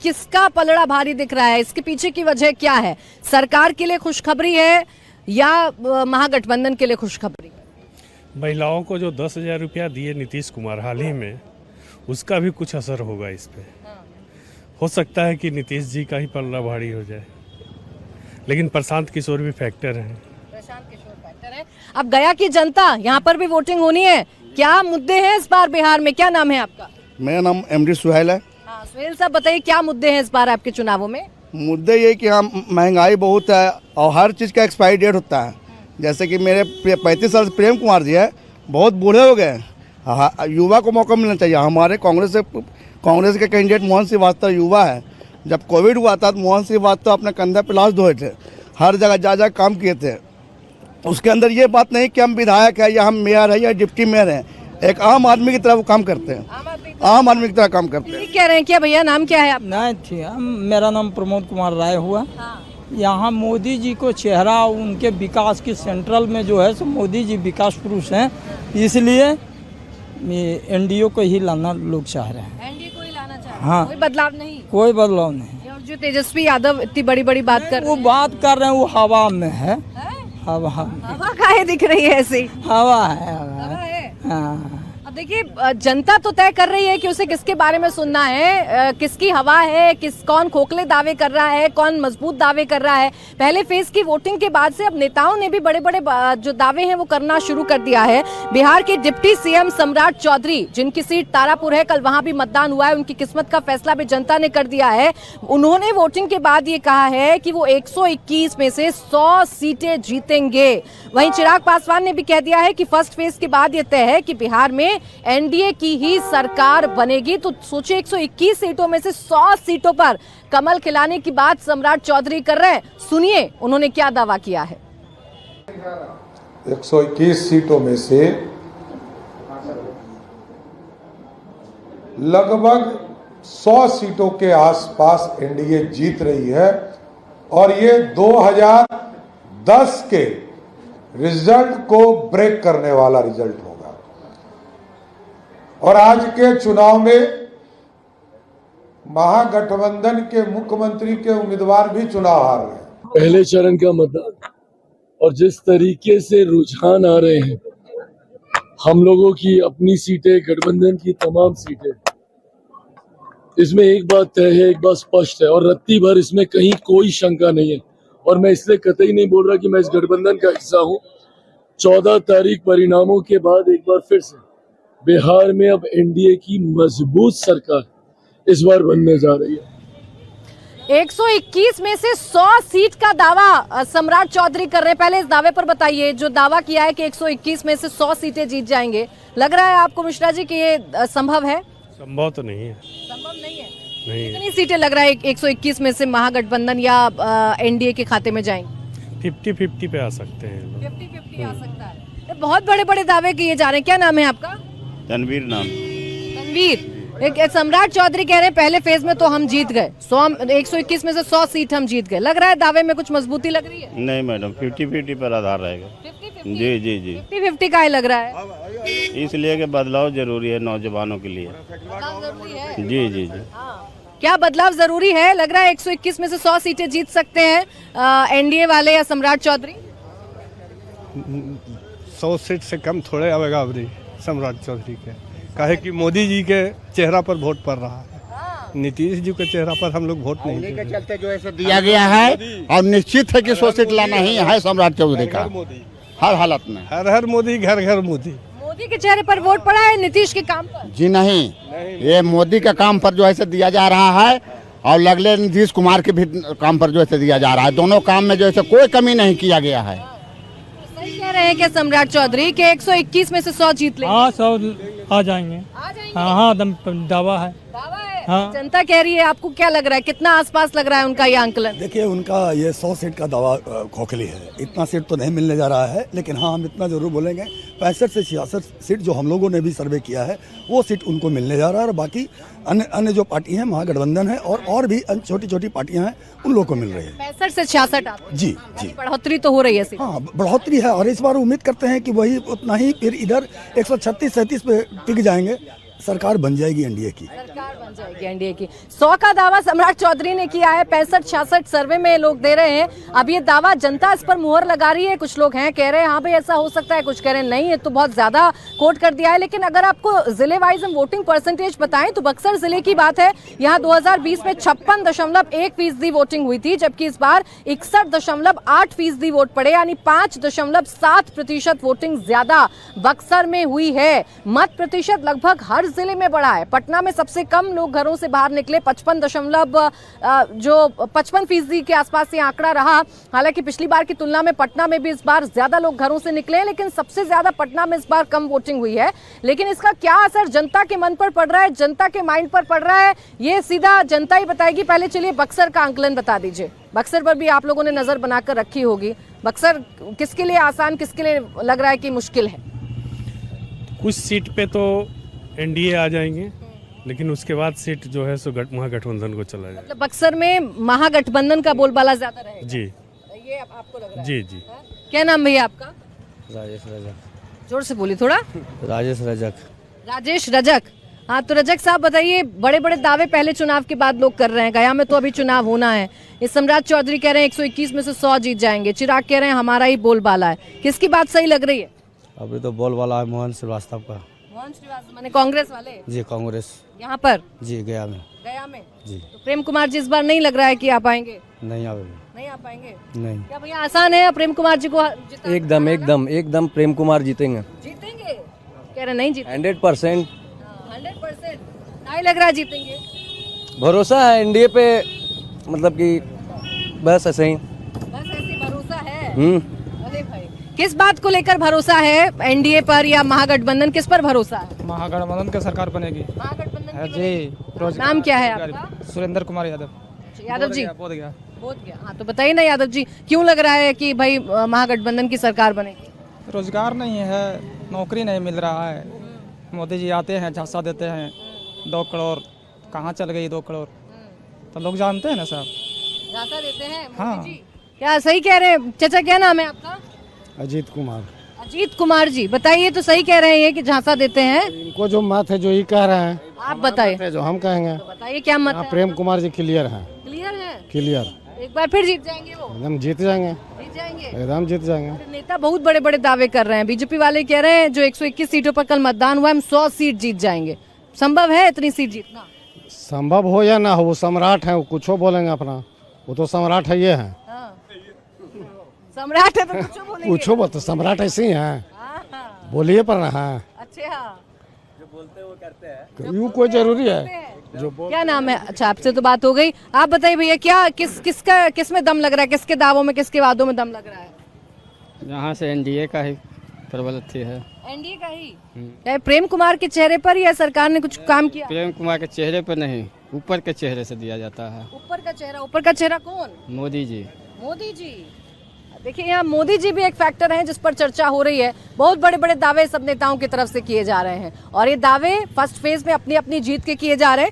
किसका पलड़ा भारी दिख रहा है? इसके पीछे की वजह क्या है? सरकार के लिए खुशखबरी है या महागठबंधन के लिए खुशखबरी? महिलाओं को जो 10,000 रुपया दिए नीतीश कुमार हाल ही में, उसका भी कुछ असर होगा इस पे। हो सकता है कि नीतीश जी का ही पलड़ा भारी हो जाए, लेकिन प्रशांत किशोर भी फैक्टर हैं। प्रशांत किशोर फैक्टर है। अब गया की जनता, यहाँ पर भी वोटिंग होनी है। क्या मुद्दे हैं इस बार बिहार में? क्या नाम है आपका? मेरा नाम एमडी सुहेल है। हाँ सुहेल साहब, बताइए क्या मुद्दे हैं इस बार आपके चुनावों में? मुद्दे ये कि हम महंगाई बहुत है और हर चीज़ का एक्सपायरी डेट होता है। जैसे कि मेरे 35 साल से प्रेम कुमार जी है, बहुत बूढ़े हो गए। युवा को मौका मिलना चाहिए। हमारे कांग्रेस के कैंडिडेट मोहन श्रीवास्तव युवा है। जब कोविड हुआ था तो मोहन श्रीवास्तव अपने कंधे पे लाश ढोए थे, हर जगह जा काम किए थे। उसके अंदर ये बात नहीं कि हम विधायक है या हम मेयर है या डिप्टी मेयर हैं, एक आम आदमी की तरह वो काम करते हैं, आम आदमी की तरह काम करते हैं। कह रहे हैं क्या भैया? नाम क्या है आप? नहीं थी, मेरा नाम प्रमोद कुमार राय हुआ। यहाँ मोदी जी को चेहरा, उनके विकास की सेंट्रल में जो है सो मोदी जी विकास पुरुष हैं, इसलिए एनडीए को ही लाना लोग चाह रहे हैं। एनडीए को ही लाना चाह रहे हैं। हाँ, कोई बदलाव नहीं? कोई बदलाव नहीं। और जो तेजस्वी यादव इतनी बड़ी बड़ी बात कर वो बात कर रहे हैं, वो हवा में है। हवा काहे दिख रही है ऐसी? हवा है, हवा हवा है। है। हाँ, अब देखिए, जनता तो तय कर रही है कि उसे किसके बारे में सुनना है, किसकी हवा है, कौन खोखले दावे कर रहा है, कौन मजबूत दावे कर रहा है। पहले फेज की वोटिंग के बाद से अब नेताओं ने भी बड़े बड़े जो दावे हैं वो करना शुरू कर दिया है। बिहार के डिप्टी सीएम सम्राट चौधरी, जिनकी सीट तारापुर है, कल वहां भी मतदान हुआ है, उनकी किस्मत का फैसला भी जनता ने कर दिया है। उन्होंने वोटिंग के बाद ये कहा है कि वो 121 में से 100 सीटें जीतेंगे। वहीं चिराग पासवान ने भी कह दिया है कि फर्स्ट फेज के बाद ये तय है कि बिहार में एनडीए की ही सरकार बनेगी। तो सोचिए, 121 सीटों में से 100 सीटों पर कमल खिलाने की बात सम्राट चौधरी कर रहे हैं। सुनिए उन्होंने क्या दावा किया है। 121 सीटों में से लगभग 100 सीटों के आसपास एनडीए जीत रही है और ये 2010 के रिजल्ट को ब्रेक करने वाला रिजल्ट होगा। और आज के चुनाव में महागठबंधन के मुख्यमंत्री के उम्मीदवार भी चुनाव हार रहे हैं। पहले चरण का मतदान और जिस तरीके से रुझान आ रहे हैं, हम लोगों की अपनी सीटें, गठबंधन की तमाम सीटें, इसमें एक बात तय है, एक बात स्पष्ट है और रत्ती भर इसमें कहीं कोई शंका नहीं है। और मैं इसलिए कतई नहीं बोल रहा कि मैं इस गठबंधन का हिस्सा हूं। 14 तारीख परिणामों के बाद एक बार फिर से बिहार में अब एनडीए की मजबूत सरकार इस बार बनने जा रही है। 121 में से 100 सीट का दावा सम्राट चौधरी कर रहे हैं। पहले इस दावे पर बताइए, जो दावा किया है कि 121 में से 100 सीटें जीत जाएंगे, लग रहा है आपको मिश्रा जी कि ये संभव है? संभव तो नहीं है। संभव नहीं है। नहीं, कितनी सीटें लग रहा है 121 में से महागठबंधन या एनडीए के खाते में जाएंगी? 50-50 पे आ सकते हैं लोग। 50-50 आ सकता है। बहुत बड़े बड़े दावे किए जा रहे हैं। क्या नाम है आपका? तनवीर नाम। तनवीर, एक सम्राट चौधरी कह रहे हैं पहले फेज में तो हम जीत गए, 121 में से 100 सीट हम जीत गए। लग रहा है दावे में कुछ मजबूती लग रही है? नहीं मैडम, 50-50 पर आधार रहेगा। 50-50? जी जी जी। 50-50 का ही लग रहा है, इसलिए कि बदलाव जरूरी है नौजवानों के लिए। बदलाव जरूरी है। जी जी जी। क्या बदलाव जरूरी है? लग रहा है 121 में से 100 सीटें जीत सकते हैं एनडीए वाले या सम्राट चौधरी? 100 सीट से कम थोड़े आवेगा अबरी सम्राट चौधरी के, काहे कि मोदी जी के चेहरा पर वोट पड़ रहा है। नीतीश जी के चेहरा पर हम लोग वोट नहीं देंगे। चलते जो ऐसे दिया गया है और निश्चित है कि 100 सीट लाना ही है सम्राट चौधरी का, हर हालत में। हर हर मोदी, घर घर मोदी। मोदी के चेहरे पर वोट पड़ा है नीतीश के काम पर? जी नहीं, ये मोदी का काम पर जो है दिया जा रहा है और लगले नीतीश कुमार के भी काम पर जो है दिया जा रहा है। दोनों काम में जो है कोई कमी नहीं किया गया है। सही कह रहे हैं क्या सम्राट चौधरी के 121 में से 100 जीत लेंगे? हाँ 100 आ जाएंगे। हाँ दावा है। दावा है। हाँ। जनता कह रही है, आपको क्या लग रहा है, कितना आसपास लग रहा है उनका ये आंकलन? देखिए, उनका ये 100 सीट का दावा खोखली है। इतना सीट तो नहीं मिलने जा रहा है, लेकिन हाँ हम इतना जरूर बोलेंगे 65 से 66 सीट जो हम लोगों ने भी सर्वे किया है वो सीट उनको मिलने जा रहा है। और बाकी अन्य जो पार्टी है, महागठबंधन है और भी छोटी छोटी पार्टियां हैं, उन लोगों को मिल रही है। 65 से 66 जी जी, बढ़ोतरी तो हो रही है। हाँ बढ़ोतरी है और इस बार उम्मीद करते हैं कि वही उतना ही फिर इधर 136-37 पे टिक जाएंगे सरकार बन जाएगी एनडीए की। सरकार बन जाएगी एनडीए की। 100 का दावा सम्राट चौधरी ने किया है। 65-66 सर्वे में लोग दे रहे हैं। अब ये दावा जनता इस पर मुहर लगा रही है। कुछ लोग हैं कह रहे हैं हाँ भाई ऐसा हो सकता है, कुछ कह रहे हैं नहीं, ये तो बहुत ज्यादा कोट कर दिया है। लेकिन अगर आपको जिले वाइज हम वोटिंग परसेंटेज बताएं तो बक्सर जिले की बात है, यहाँ 2020 में 56.1% वोटिंग हुई थी, जबकि इस बार 61.8% वोट पड़े, यानी 5.7% वोटिंग ज्यादा बक्सर में हुई है। मत प्रतिशत लगभग हर जिले में बढ़ा है। पटना में सबसे कम लोग घरों से बाहर निकले, 55% के आसपास ये आंकड़ा रहा। हालांकि पिछली बार की तुलना में पटना में भी इस बार ज्यादा लोग घरों से निकले हैं, लेकिन सबसे ज्यादा पटना में इस बार कम वोटिंग हुई है। लेकिन इसका क्या असर जनता के मन पर पड़ रहा है, जनता के माइंड पर पड़ रहा है, ये सीधा जनता ही बताएगी। पहले चलिए बक्सर का आंकलन बता दीजिए। बक्सर पर भी आप लोगों ने नजर बनाकर रखी होगी। बक्सर किसके लिए आसान, किसके लिए लग रहा है कि मुश्किल है? कुछ सीट पे तो एनडीए आ जाएंगे, लेकिन उसके बाद सीट जो है सो महागठबंधन को चला जाएगा। मतलब बक्सर में महागठबंधन का बोलबाला ज्यादा रहेगा। जी, ये आपको लग रहा है? जी जी। क्या नाम भैया आपका? राजेश रजक। जोर से बोलिए थोड़ा। राजेश रजक। राजेश रजक। हाँ, तो रजक साहब बताइए, बड़े बड़े दावे पहले चुनाव के बाद लोग कर रहे हैं। गया में तो अभी चुनाव होना है। इस सम्राट चौधरी कह रहे हैं 121 में से 100 जीत जाएंगे। चिराग कह रहे हैं हमारा ही बोलबाला है। किसकी बात सही लग रही है? अभी तो बोलबाला है मोहन श्रीवास्तव का। मोहन श्रीवास्तव माने कांग्रेस वाले? जी कांग्रेस। यहाँ पर? जी गया में। गया में जी। तो प्रेम कुमार जी इस बार नहीं लग रहा है कि आ पाएंगे? नहीं आवेंगे। नहीं आ पाएंगे? नहीं। क्या भैया आसान है प्रेम कुमार जी को जिताना? एकदम प्रेम कुमार जीतेंगे। जीतेंगे? कह रहे नहीं जीतेंगे। 100%। 100% नहीं लग रहा है जीतेंगे। भरोसा है एनडीए पे, मतलब कि बस ऐसे ही। बस ऐसे भरोसा है। अरे भाई, किस बात को लेकर भरोसा है? एनडीए पर या महागठबंधन, किस पर भरोसा है? महागठबंधन की सरकार बनेगी। महागठबंधन जी। नाम क्या है आपका? सुरेंद्र कुमार यादव। यादव जी? बोध गया। बोध गया। हाँ, तो बताइए ना यादव जी, क्यों लग रहा है कि भाई महागठबंधन की सरकार बनेगी? रोजगार नहीं है, नौकरी नहीं मिल रहा है। मोदी जी आते हैं, झांसा देते हैं, 2 करोड़, कहाँ चल गई 2 करोड़? तो लोग जानते हैं ना साहब। झांसा देते हैं मोदी हाँ। जी। क्या सही कह रहे हैं? चाचा क्या नाम है आपका? अजीत कुमार। अजीत कुमार जी, बताइए तो सही कह रहे हैं कि झांसा देते हैं? इनको जो मत है जो ही कह रहे हैं, आप बताइए। जो हम कहेंगे। तो बताइए क्या मत है? प्रेम कुमार जी क्लियर है। क्लियर है? क्लियर। एक बार फिर जीत जाएंगे वो? एकदम जीत जाएंगे। जीत जाएंगे? एकदम जीत जाएंगे। नेता बहुत बड़े बड़े दावे कर रहे हैं। बीजेपी वाले कह रहे हैं जो 121 सीटों पर कल मतदान हुआ, हम 100 सीट जीत जाएंगे। संभव है इतनी सीट जीतना? संभव हो या ना हो, वो सम्राट है, वो कुछ बोलेंगे अपना। वो तो सम्राट है, ये है। हाँ। सम्राट है तो कुछ बोलेंगे। पूछो तो सम्राट ऐसे ही है, बोलिए पर ना है। अच्छा, यूँ कोई जरूरी है जो क्या नाम है? अच्छा, आपसे तो बात हो गई। आप बताइए भैया, क्या किस में दम लग रहा है? किसके दावों में, किसके वादों में दम लग रहा है? यहाँ से एनडीए का ही प्रबल है। एनडीए का ही? क्या प्रेम कुमार के चेहरे पर या सरकार ने कुछ काम किया? प्रेम कुमार के चेहरे पर नहीं, ऊपर के चेहरे से दिया जाता है। ऊपर का चेहरा? ऊपर का चेहरा कौन? मोदी जी। मोदी जी। देखिए, यहाँ मोदी जी भी एक फैक्टर हैं जिस पर चर्चा हो रही है। बहुत बड़े बड़े दावे सब नेताओं की तरफ से किए जा रहे हैं और ये दावे फर्स्ट फेज में अपनी अपनी जीत के किए जा रहे हैं।